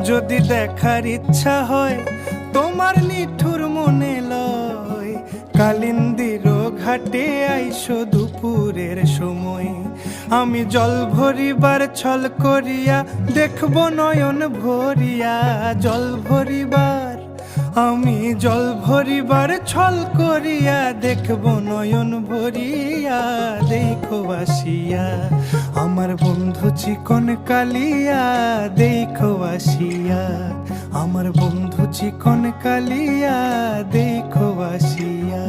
যদি দেখার ইচ্ছা হয় তোমার নিঠুর মনে লয়, কালিন্দির ঘাটে আইসো দুপুরের সময়। আমি জল ভরিবার ছল করিয়া দেখব নয়ন ভরিয়া, জল ভরিবার আমি জল ভরিবার ছল করিয়া দেখব নয়ন ভরিয়া। দেখো আসিয়া আমার বন্ধু চিকন কালিয়া, দেখো আসিয়া আমার বন্ধু চিকন কালিয়া, দেখো আসিয়া।